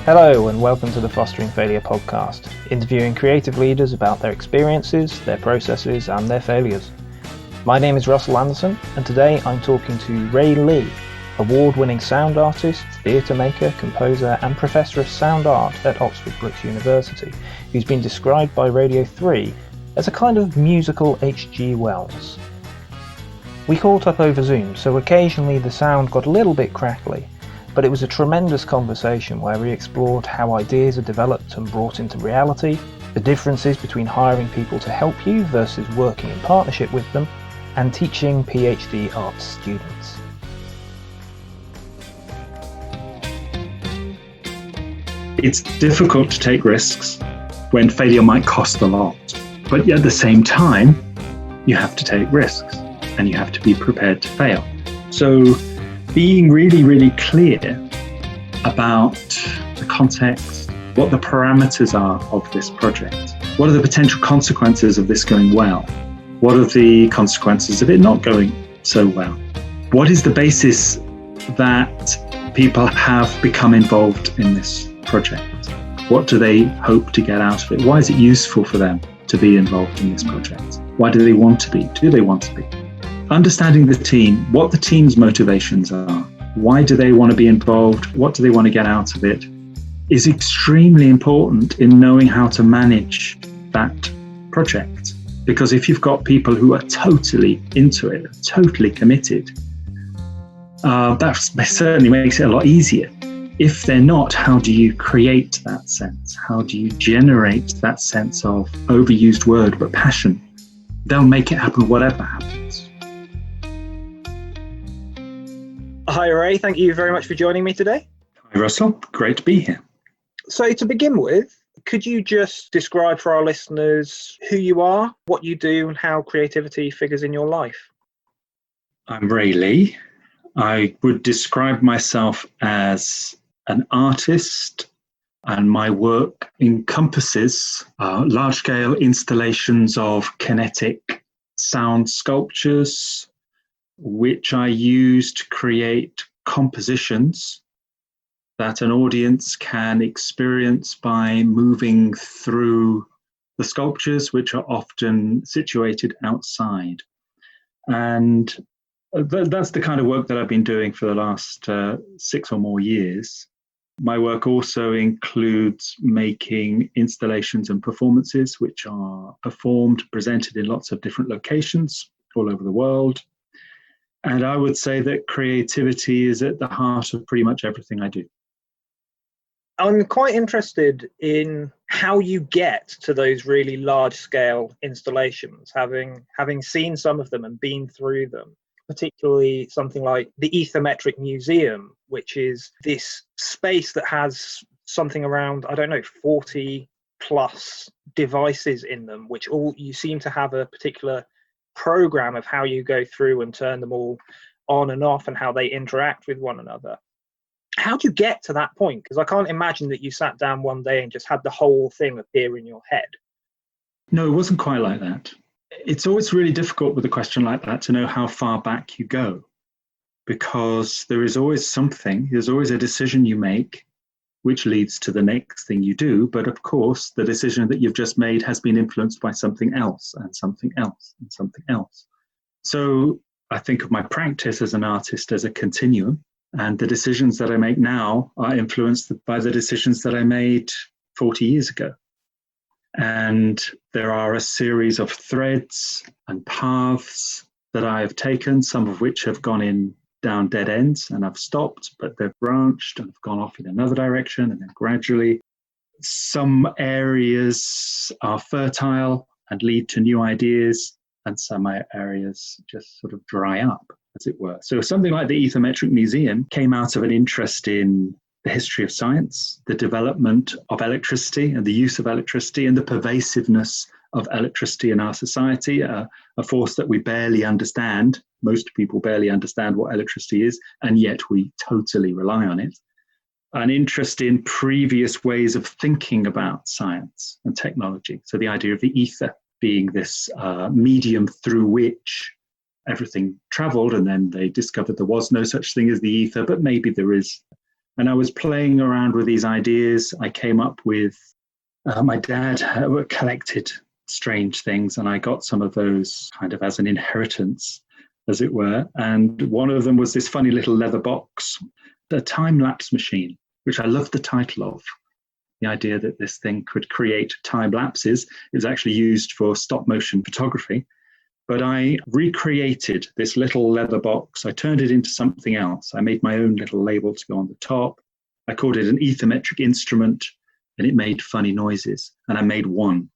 Hello and welcome to the Fostering Failure podcast, interviewing creative leaders about their experiences, their processes and their failures. My name is Russell Anderson and today I'm talking to Ray Lee, award-winning sound artist, theatre maker, composer and professor of sound art at Oxford Brookes University, who's been described by Radio 3 as a kind of musical H.G. Wells. We caught up over Zoom, so occasionally the sound got a little bit crackly, but it was a tremendous conversation where we explored how ideas are developed and brought into reality, the differences between hiring people to help you versus working in partnership with them, and teaching PhD arts students. It's difficult to take risks when failure might cost a lot, but at the same time, you have to take risks and you have to be prepared to fail. So being really clear about the context, what the parameters are of this project, what are the potential consequences of this going well, what are the consequences of it not going so well, what is the basis that people have become involved in this project, what do they hope to get out of it, why is it useful for them to be involved in this project, why do they want to be, do they want to be? Understanding the team, what the team's motivations are, why do they want to be involved, what do they want to get out of it, is extremely important in knowing how to manage that project. Because if you've got people who are totally into it, totally committed, that certainly makes it a lot easier. If they're not, how do you create that sense? How do you generate that sense of overused word, but passion? They'll make it happen whatever happens. Hi Ray, thank you very much for joining me today. Hi Russell, great to be here. So to begin with, could you just describe for our listeners who you are, what you do and how creativity figures in your life? I'm Ray Lee. I would describe myself as an artist, and my work encompasses large-scale installations of kinetic sound sculptures, which I use to create compositions that an audience can experience by moving through the sculptures, which are often situated outside. And that's the kind of work that I've been doing for the last 6 or more years. My work also includes making installations and performances, which are performed, presented in lots of different locations all over the world. And I would say that creativity is at the heart of pretty much everything I do. I'm quite interested in how you get to those really large-scale installations, having seen some of them and been through them, particularly something like the Ethermetric Museum, which is this space that has something around, 40 plus devices in them, which all you seem to have a particular program of how you go through and turn them all on and off and how they interact with one another. How do you get to that point? Because I can't imagine that you sat down one day and just had the whole thing appear in your head. No, it wasn't quite like that. It's always really difficult with a question like that to know how far back you go, because there's always a decision you make which leads to the next thing you do. But of course, the decision that you've just made has been influenced by something else and something else and something else. So I think of my practice as an artist as a continuum, and the decisions that I make now are influenced by the decisions that I made 40 years ago. And there are a series of threads and paths that I have taken, some of which have gone down dead ends and I've stopped, but they've branched and have gone off in another direction. And then gradually, some areas are fertile and lead to new ideas, and some areas just sort of dry up, as it were. So something like the Ethermetric Museum came out of an interest in the history of science, the development of electricity and the use of electricity and the pervasiveness of electricity in our society, a force that we barely understand. Most people barely understand what electricity is, and yet we totally rely on it. An interest in previous ways of thinking about science and technology. So the idea of the ether being this medium through which everything traveled, and then they discovered there was no such thing as the ether, but maybe there is And I was playing around with these ideas. I came up with, my dad collected strange things, and I got some of those kind of as an inheritance, as it were. And one of them was this funny little leather box, a time-lapse machine, which I loved the title of. The idea that this thing could create time lapses. It was actually used for stop motion photography. But I recreated this little leather box. I turned it into something else. I made my own little label to go on the top. I called it an ethermetric instrument, and it made funny noises. And I made one,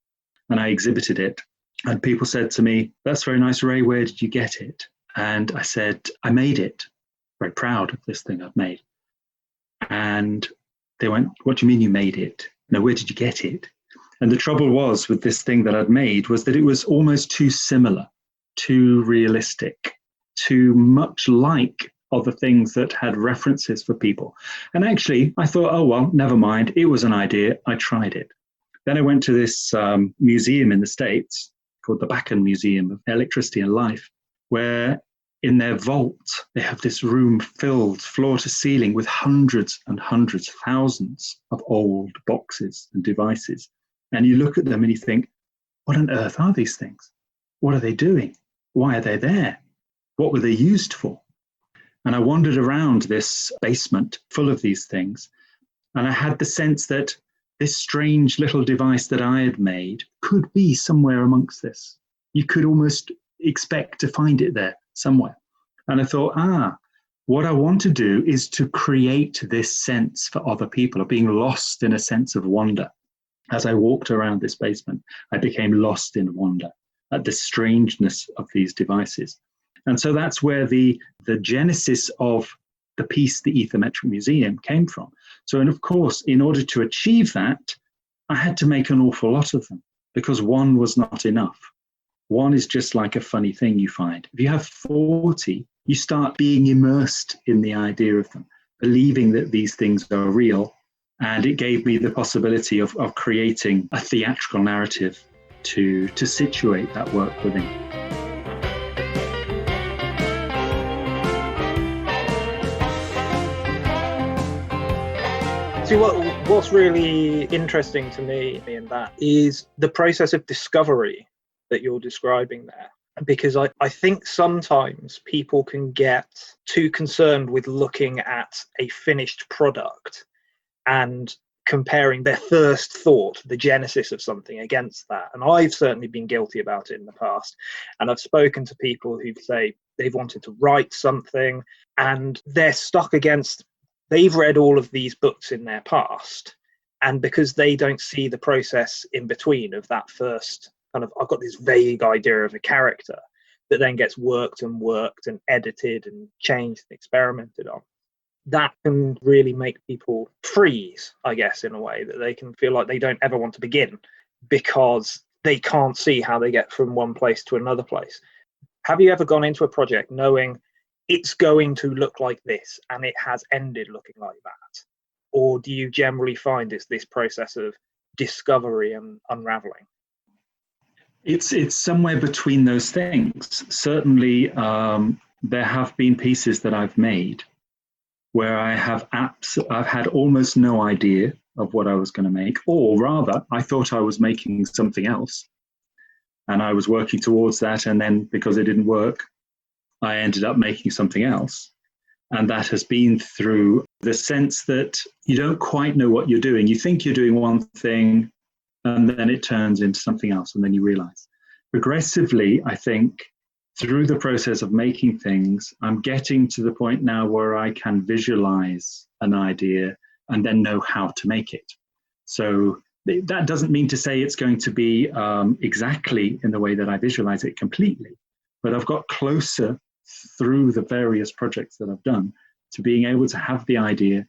and I exhibited it. And people said to me, "That's very nice, Ray. Where did you get it?" And I said, "I made it. Very proud of this thing I've made." And they went, "What do you mean you made it? No, where did you get it?" And the trouble was with this thing that I'd made was that it was almost too similar, too realistic, too much like other things that had references for people. And actually, I thought, oh, well, never mind. It was an idea. I tried it. Then I went to this museum in the States called the Bakken Museum of Electricity and Life, where in their vault, they have this room filled floor to ceiling with hundreds and hundreds, thousands of old boxes and devices. And you look at them and you think, what on earth are these things? What are they doing? Why are they there? What were they used for? And I wandered around this basement full of these things. And I had the sense that this strange little device that I had made could be somewhere amongst this. You could almost expect to find it there somewhere. And I thought, what I want to do is to create this sense for other people of being lost in a sense of wonder. As I walked around this basement, I became lost in wonder at the strangeness of these devices. And so that's where the genesis of the piece, the Ethermetric Museum, came from. So, and of course, in order to achieve that, I had to make an awful lot of them because one was not enough. One is just like a funny thing you find. If you have 40, you start being immersed in the idea of them, believing that these things are real. And it gave me the possibility of creating a theatrical narrative to situate that work within. See, what's really interesting to me in that is the process of discovery that you're describing there. Because I think sometimes people can get too concerned with looking at a finished product and comparing their first thought, the genesis of something, against that. And I've certainly been guilty about it in the past. And I've spoken to people who say they've wanted to write something and they're stuck against, they've read all of these books in their past. And because they don't see the process in between of that first kind of, I've got this vague idea of a character that then gets worked and edited and changed and experimented on. That can really make people freeze, I guess, in a way that they can feel like they don't ever want to begin because they can't see how they get from one place to another place. Have you ever gone into a project knowing it's going to look like this and it has ended looking like that? Or do you generally find it's this process of discovery and unraveling? It's somewhere between those things. Certainly, there have been pieces that I've made where I've had almost no idea of what I was going to make, or rather, I thought I was making something else, and I was working towards that, and then because it didn't work, I ended up making something else. And that has been through the sense that you don't quite know what you're doing. You think you're doing one thing, and then it turns into something else, and then you realize. Progressively, I think, through the process of making things, I'm getting to the point now where I can visualize an idea and then know how to make it. So that doesn't mean to say it's going to be exactly in the way that I visualize it completely, but I've got closer through the various projects that I've done to being able to have the idea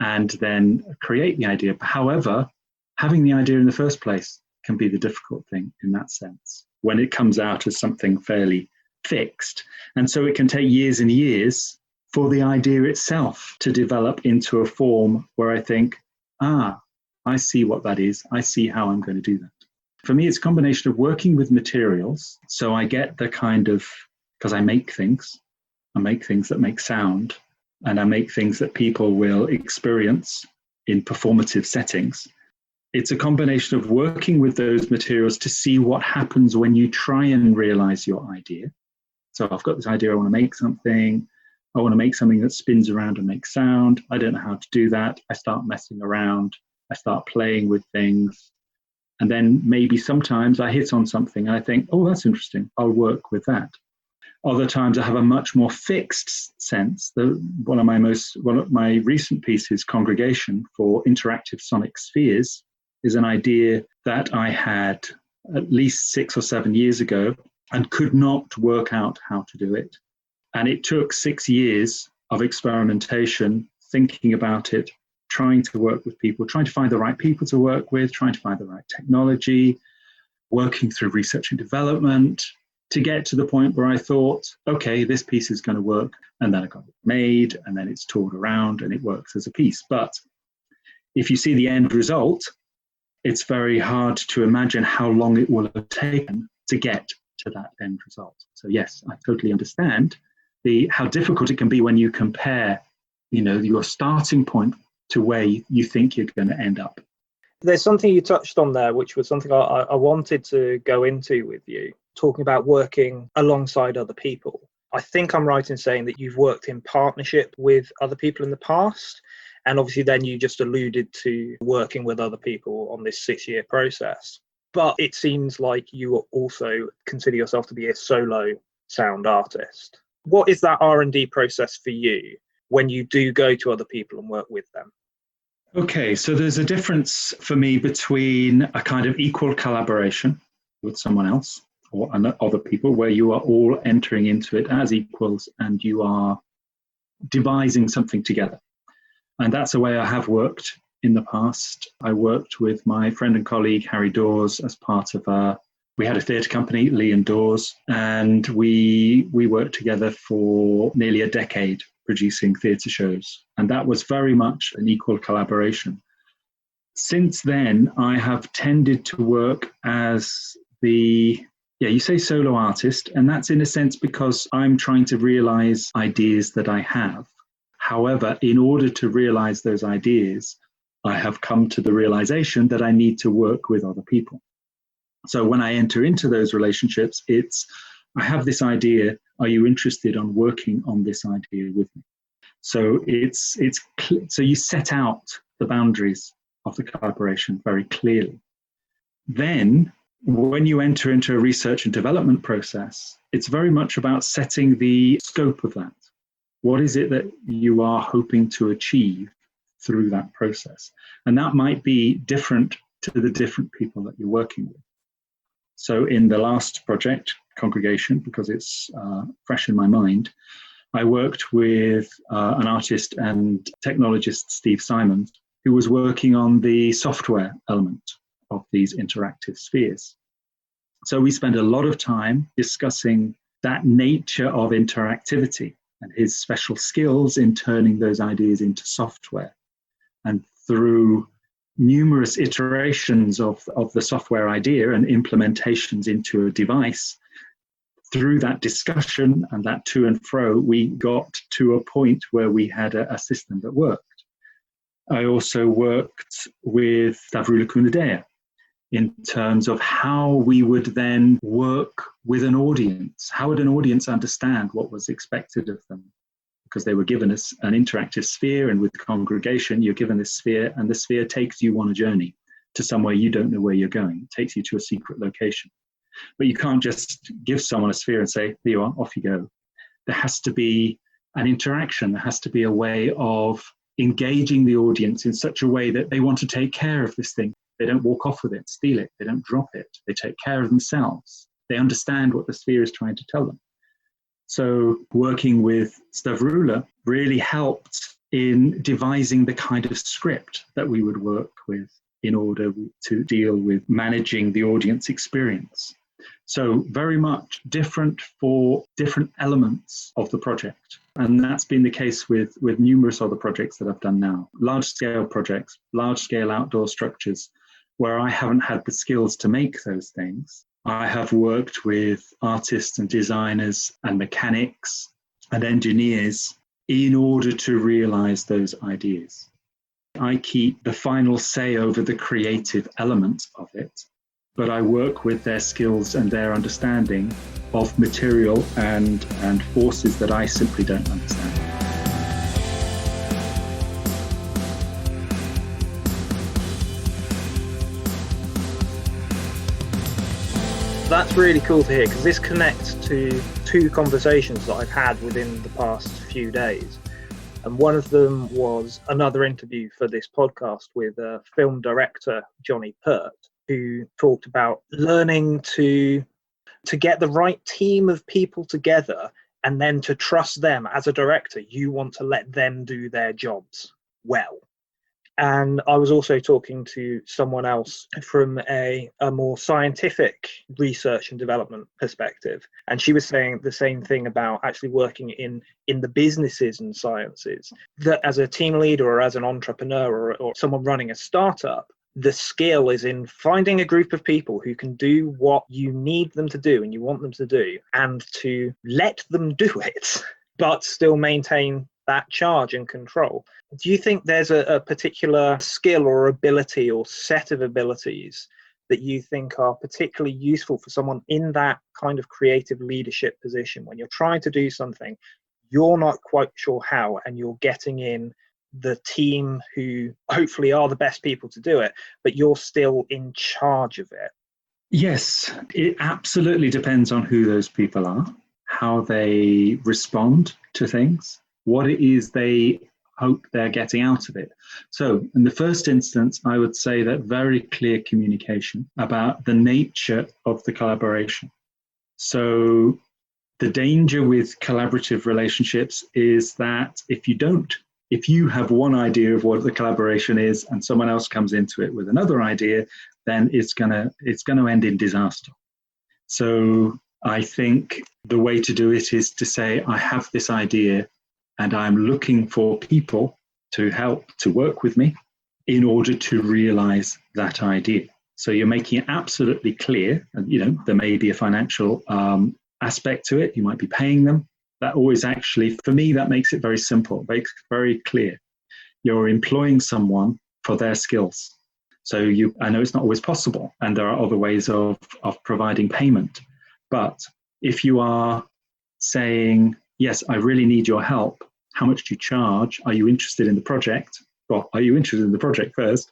and then create the idea. However, having the idea in the first place can be the difficult thing in that sense, when it comes out as something fairly fixed. And so it can take years and years for the idea itself to develop into a form where I think, I see what that is. I see how I'm going to do that. For me, it's a combination of working with materials. So I get the kind of, because I make things that make sound. and I make things that people will experience in performative settings. It's a combination of working with those materials to see what happens when you try and realize your idea. So I've got this idea, I want to make something. I want to make something that spins around and makes sound. I don't know how to do that. I start messing around. I start playing with things. And then maybe sometimes I hit on something and I think, oh, that's interesting. I'll work with that. Other times I have a much more fixed sense. One of my recent pieces, Congregation for Interactive Sonic Spheres, is an idea that I had at least 6 or 7 years ago and could not work out how to do it. And it took 6 years of experimentation, thinking about it, trying to work with people, trying to find the right people to work with, trying to find the right technology, working through research and development to get to the point where I thought, okay, this piece is going to work. And then I got it made, and then it's toured around and it works as a piece. But if you see the end result, it's very hard to imagine how long it will have taken to get to that end result. So yes, I totally understand how difficult it can be when you compare, your starting point to where you think you're going to end up. There's something you touched on there, which was something I wanted to go into with you, talking about working alongside other people. I think I'm right in saying that you've worked in partnership with other people in the past. And obviously then you just alluded to working with other people on this 6-year process. But it seems like you also consider yourself to be a solo sound artist. What is that R&D process for you when you do go to other people and work with them? Okay, so there's a difference for me between a kind of equal collaboration with someone else or other people where you are all entering into it as equals and you are devising something together. And that's the way I have worked in the past. I worked with my friend and colleague, Harry Dawes, as part of we had a theatre company, Lee and Dawes, and we worked together for nearly a decade producing theatre shows. And that was very much an equal collaboration. Since then, I have tended to work as you say solo artist, and that's in a sense because I'm trying to realize ideas that I have. However, in order to realize those ideas, I have come to the realization that I need to work with other people. So when I enter into those relationships, I have this idea. Are you interested in working on this idea with me? So so you set out the boundaries of the collaboration very clearly. Then, when you enter into a research and development process, it's very much about setting the scope of that. What is it that you are hoping to achieve through that process? And that might be different to the different people that you're working with. So in the last project, Congregation, because it's fresh in my mind, I worked with an artist and technologist, Steve Simons, who was working on the software element of these interactive spheres. So we spent a lot of time discussing that nature of interactivity and his special skills in turning those ideas into software. And through numerous iterations of the software idea and implementations into a device, through that discussion and that to and fro, we got to a point where we had a system that worked. I also worked with Stavroula Kunadea in terms of how we would then work with an audience. How would an audience understand what was expected of them? Because they were given us an interactive sphere, and with Congregation, you're given this sphere, and the sphere takes you on a journey to somewhere you don't know where you're going. It takes you to a secret location. But you can't just give someone a sphere and say, here you are, off you go. There has to be an interaction. There has to be a way of engaging the audience in such a way that they want to take care of this thing. They don't walk off with it, steal it. They don't drop it. They take care of themselves. They understand what the sphere is trying to tell them. So working with Stavroula really helped in devising the kind of script that we would work with in order to deal with managing the audience experience. So very much different for different elements of the project. And that's been the case with numerous other projects that I've done now. Large-scale projects, large-scale outdoor structures, where I haven't had the skills to make those things. I have worked with artists and designers and mechanics and engineers in order to realize those ideas. I keep the final say over the creative elements of it, but I work with their skills and their understanding of material and forces that I simply don't understand. That's really cool to hear, because this connects to two conversations that I've had within the past few days. And one of them was another interview for this podcast with film director Johnny Pert, who talked about learning to get the right team of people together, and then to trust them. As a director, you want to let them do their jobs well. And I was also talking to someone else from a more scientific research and development perspective. And she was saying the same thing about actually working in the businesses and sciences, that as a team leader or as an entrepreneur or someone running a startup, the skill is in finding a group of people who can do what you need them to do and you want them to do, and to let them do it, but still maintain that charge and control. Do you think there's a particular skill or ability or set of abilities that you think are particularly useful for someone in that kind of creative leadership position, when you're trying to do something, you're not quite sure how, and you're getting in the team who hopefully are the best people to do it, but you're still in charge of it? Yes, it absolutely depends on who those people are, how they respond to things, what it is they hope they're getting out of it. So in the first instance, I would say that very clear communication about the nature of the collaboration. So the danger with collaborative relationships is that if you have one idea of what the collaboration is and someone else comes into it with another idea, then it's gonna end in disaster. So I think the way to do it is to say, I have this idea and I'm looking for people to help to work with me in order to realize that idea. So you're making it absolutely clear, and there may be a financial aspect to it. You might be paying them. That always actually, for me, that makes it very simple, makes it very clear. You're employing someone for their skills. So I know it's not always possible, and there are other ways of providing payment. But if you are saying, yes, I really need your help, how much do you charge? Are you interested in the project? Well, are you interested in the project first?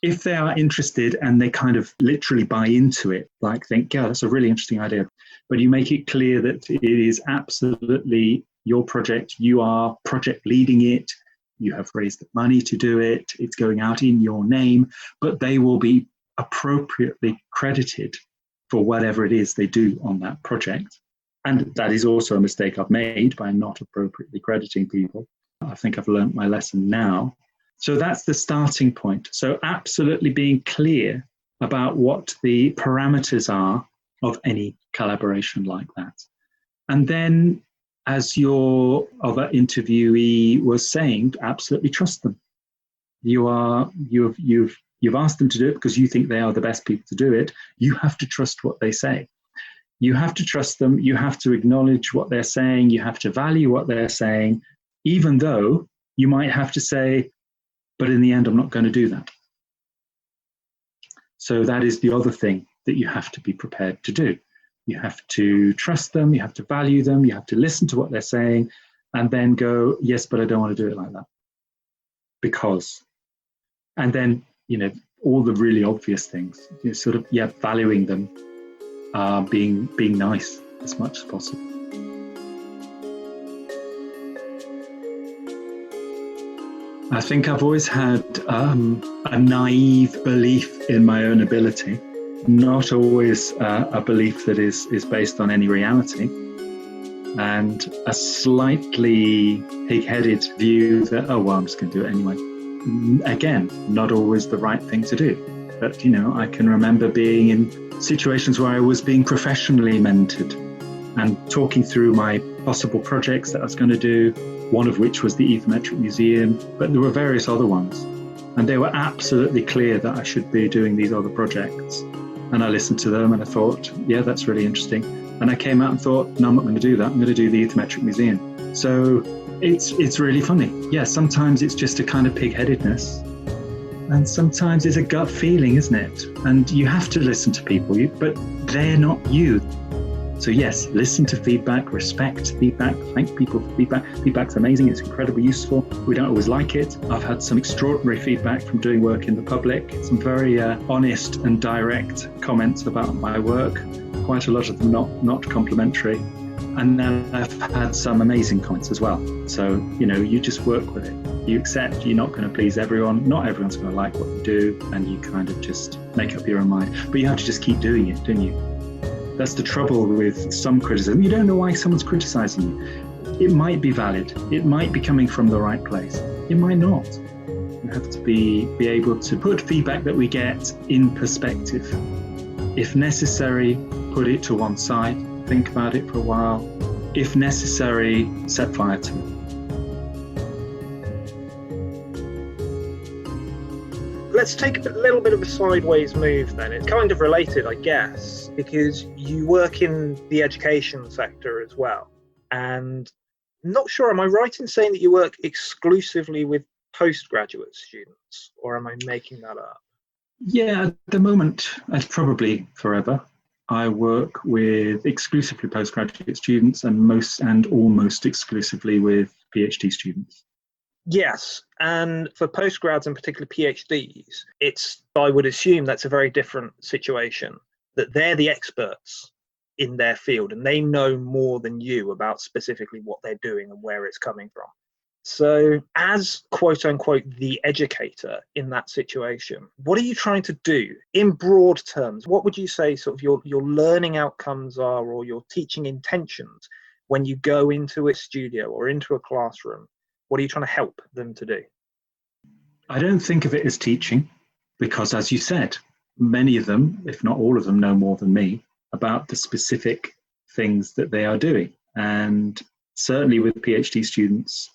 If they are interested and they kind of literally buy into it, like think, yeah, that's a really interesting idea, but you make it clear that it is absolutely your project, you are project leading it, you have raised the money to do it, it's going out in your name, but they will be appropriately credited for whatever it is they do on that project. And that is also a mistake I've made by not appropriately crediting people. I think I've learned my lesson now. So that's the starting point. So absolutely being clear about what the parameters are of any collaboration like that. And then, as your other interviewee was saying, absolutely trust them. You've asked them to do it because you think they are the best people to do it. You have to trust what they say. You have to trust them. You have to acknowledge what they're saying. You have to value what they're saying, even though you might have to say, but in the end, I'm not going to do that. So that is the other thing that you have to be prepared to do. You have to trust them. You have to value them. You have to listen to what they're saying and then go, yes, but I don't want to do it like that. Because, and then, all the really obvious things, valuing them, being nice as much as possible. I think I've always had a naive belief in my own ability, not always a belief that is based on any reality, and a slightly pig-headed view that, I'm just going to do it anyway. Again, not always the right thing to do. But, I can remember being in situations where I was being professionally mentored and talking through my possible projects that I was going to do, one of which was the Ethermetric Museum, but there were various other ones. And they were absolutely clear that I should be doing these other projects. And I listened to them and I thought, yeah, that's really interesting. And I came out and thought, no, I'm not going to do that. I'm going to do the Ethermetric Museum. So it's really funny. Yeah, sometimes it's just a kind of pig-headedness, and sometimes it's a gut feeling, isn't it? And you have to listen to people, but they're not you. So yes, listen to feedback, respect feedback, thank people for feedback. Feedback's amazing, it's incredibly useful. We don't always like it. I've had some extraordinary feedback from doing work in the public, some very honest and direct comments about my work, quite a lot of them not complimentary. And then I've had some amazing comments as well. So, you just work with it. You accept you're not going to please everyone. Not everyone's going to like what you do, and you kind of just make up your own mind. But you have to just keep doing it, don't you? That's the trouble with some criticism. You don't know why someone's criticizing you. It might be valid. It might be coming from the right place. It might not. You have to be able to put feedback that we get in perspective. If necessary, put it to one side, think about it for a while. If necessary, set fire to it. Let's take a little bit of a sideways move then. It's kind of related, I guess, because you work in the education sector as well. And I'm not sure, am I right in saying that you work exclusively with postgraduate students, or am I making that up? Yeah, at the moment, and probably forever, I work with exclusively postgraduate students and almost exclusively with PhD students. Yes, and for postgrads and particularly PhDs, I would assume that's a very different situation, that they're the experts in their field and they know more than you about specifically what they're doing and where it's coming from. So as quote unquote the educator in that situation, what are you trying to do in broad terms? What would you say sort of your learning outcomes are, or your teaching intentions when you go into a studio or into a classroom? What are you trying to help them to do? I don't think of it as teaching because, as you said, many of them, if not all of them, know more than me about the specific things that they are doing. And certainly with PhD students,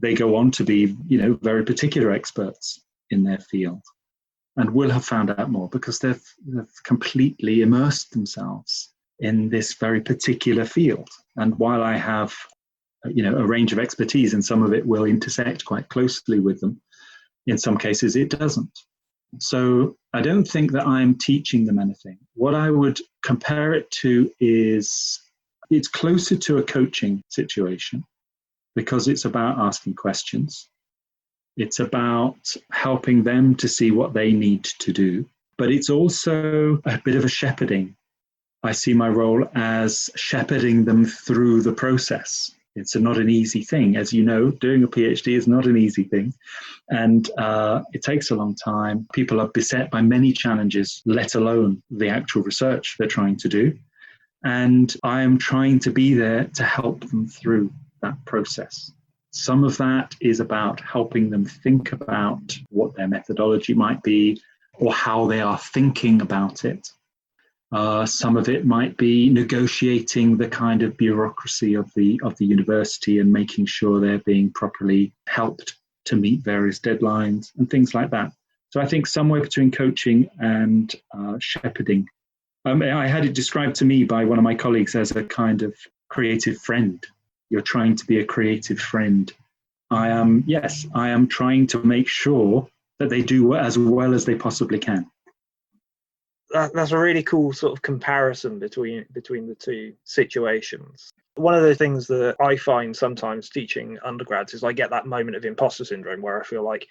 they go on to be, very particular experts in their field and will have found out more because they've completely immersed themselves in this very particular field. And while I have a range of expertise, and some of it will intersect quite closely with them, in some cases it doesn't. So I don't think that I'm teaching them anything. What I would compare it to is it's closer to a coaching situation because it's about asking questions. It's about helping them to see what they need to do, but it's also a bit of a shepherding. I see my role as shepherding them through the process. It's not an easy thing. As you know, doing a PhD is not an easy thing. And it takes a long time. People are beset by many challenges, let alone the actual research they're trying to do. And I am trying to be there to help them through that process. Some of that is about helping them think about what their methodology might be or how they are thinking about it. Some of it might be negotiating the kind of bureaucracy of the university and making sure they're being properly helped to meet various deadlines and things like that. So I think somewhere between coaching and shepherding. I had it described to me by one of my colleagues as a kind of creative friend. You're trying to be a creative friend. I am trying to make sure that they do as well as they possibly can. That's a really cool sort of comparison between the two situations. One of the things that I find sometimes teaching undergrads is I get that moment of imposter syndrome where I feel like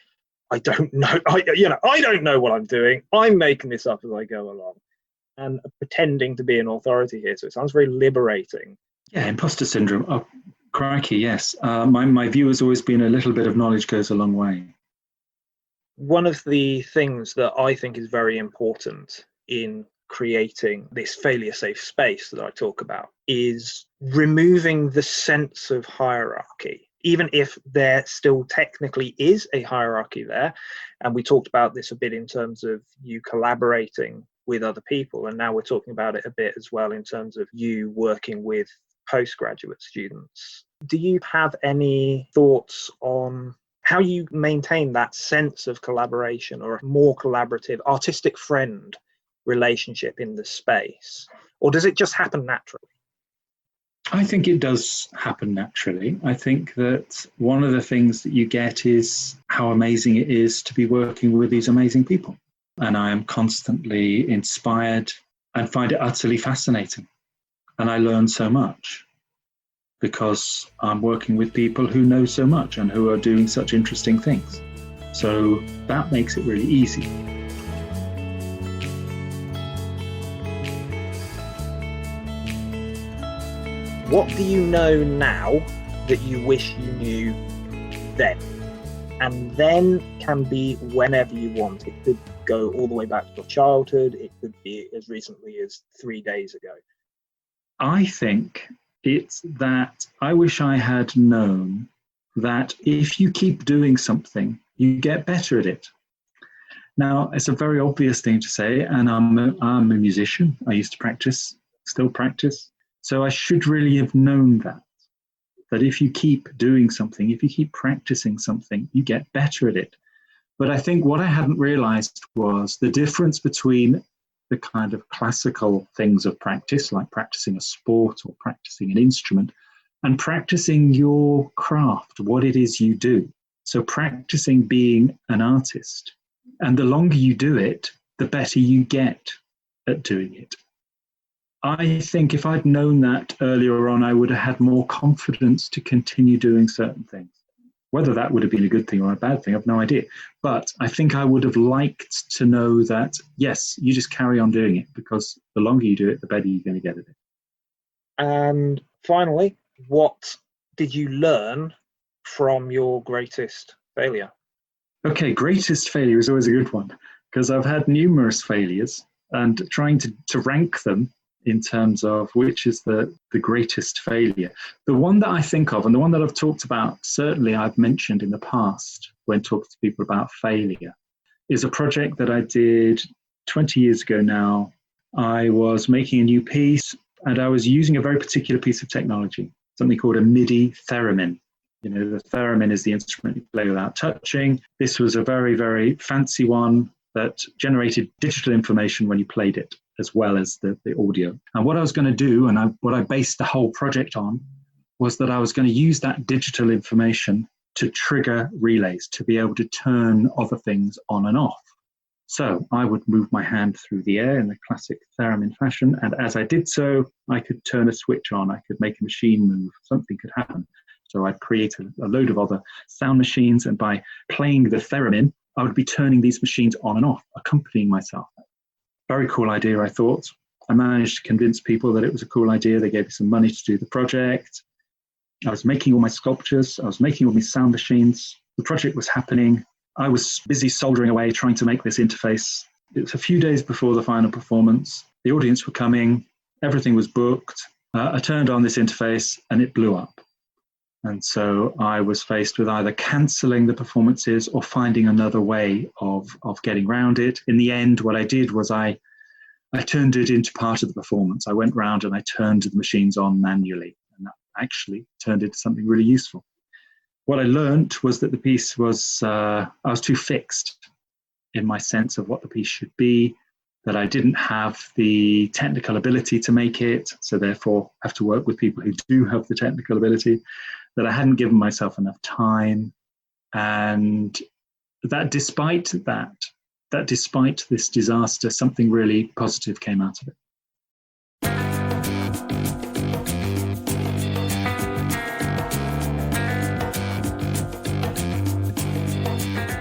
I don't know, I don't know what I'm doing. I'm making this up as I go along and pretending to be an authority here. So it sounds very liberating. Yeah, imposter syndrome. Oh, crikey, yes. My view has always been a little bit of knowledge goes a long way. One of the things that I think is very important in creating this failure safe space that I talk about is removing the sense of hierarchy, even if there still technically is a hierarchy there. And we talked about this a bit in terms of you collaborating with other people. And now we're talking about it a bit as well in terms of you working with postgraduate students. Do you have any thoughts on how you maintain that sense of collaboration or a more collaborative artistic friend relationship in the space, or does it just happen naturally? I think it does happen naturally. I think that one of the things that you get is how amazing it is to be working with these amazing people. And I am constantly inspired and find it utterly fascinating. And I learn so much because I'm working with people who know so much and who are doing such interesting things. So that makes it really easy. What do you know now that you wish you knew then? And then can be whenever you want. It could go all the way back to your childhood. It could be as recently as 3 days ago. I think it's that I wish I had known that if you keep doing something, you get better at it. Now, it's a very obvious thing to say, and I'm a musician. I used to practice, still practice. So I should really have known that if you keep doing something, if you keep practicing something, you get better at it. But I think what I hadn't realized was the difference between the kind of classical things of practice, like practicing a sport or practicing an instrument, and practicing your craft, what it is you do. So practicing being an artist. And the longer you do it, the better you get at doing it. I think if I'd known that earlier on, I would have had more confidence to continue doing certain things. Whether that would have been a good thing or a bad thing, I have no idea. But I think I would have liked to know that, yes, you just carry on doing it, because the longer you do it, the better you're going to get at it. And finally, what did you learn from your greatest failure? Okay, greatest failure is always a good one, because I've had numerous failures, and trying to rank them in terms of which is the greatest failure. The one that I think of, and the one that I've talked about, certainly I've mentioned in the past when talking to people about failure, is a project that I did 20 years ago now. I was making a new piece, and I was using a very particular piece of technology, something called a MIDI theremin. You know, the theremin is the instrument you play without touching. This was a very, very fancy one that generated digital information when you played it, as well as the audio. And what I was going to do, and what I based the whole project on, was that I was going to use that digital information to trigger relays, to be able to turn other things on and off. So I would move my hand through the air in the classic theremin fashion, and as I did so, I could turn a switch on, I could make a machine move, something could happen. So I'd create a load of other sound machines, and by playing the theremin, I would be turning these machines on and off, accompanying myself. Very cool idea, I thought. I managed to convince people that it was a cool idea. They gave me some money to do the project. I was making all my sculptures. I was making all these sound machines. The project was happening. I was busy soldering away, trying to make this interface. It was a few days before the final performance. The audience were coming. Everything was booked. I turned on this interface and it blew up. And so I was faced with either cancelling the performances or finding another way of getting around it. In the end, what I did was I turned it into part of the performance. I went round and I turned the machines on manually, and that actually turned into something really useful. What I learned was that the piece was, I was too fixed in my sense of what the piece should be, that I didn't have the technical ability to make it, so therefore have to work with people who do have the technical ability, that I hadn't given myself enough time, and that despite this disaster, something really positive came out of it.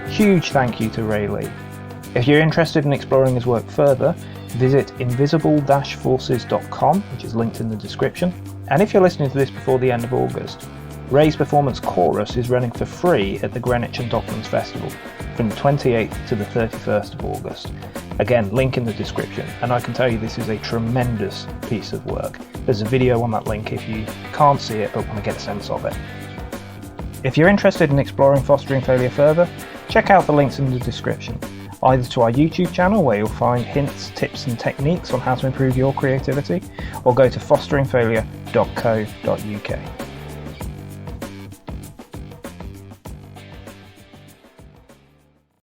Huge thank you to Ray Lee. If you're interested in exploring his work further, visit invisible-forces.com, which is linked in the description. And if you're listening to this before the end of August, Ray's performance Chorus is running for free at the Greenwich and Docklands Festival from the 28th to the 31st of August. Again, link in the description, and I can tell you this is a tremendous piece of work. There's a video on that link if you can't see it but want to get a sense of it. If you're interested in exploring fostering failure further, check out the links in the description, either to our YouTube channel where you'll find hints, tips and techniques on how to improve your creativity, or go to fosteringfailure.co.uk.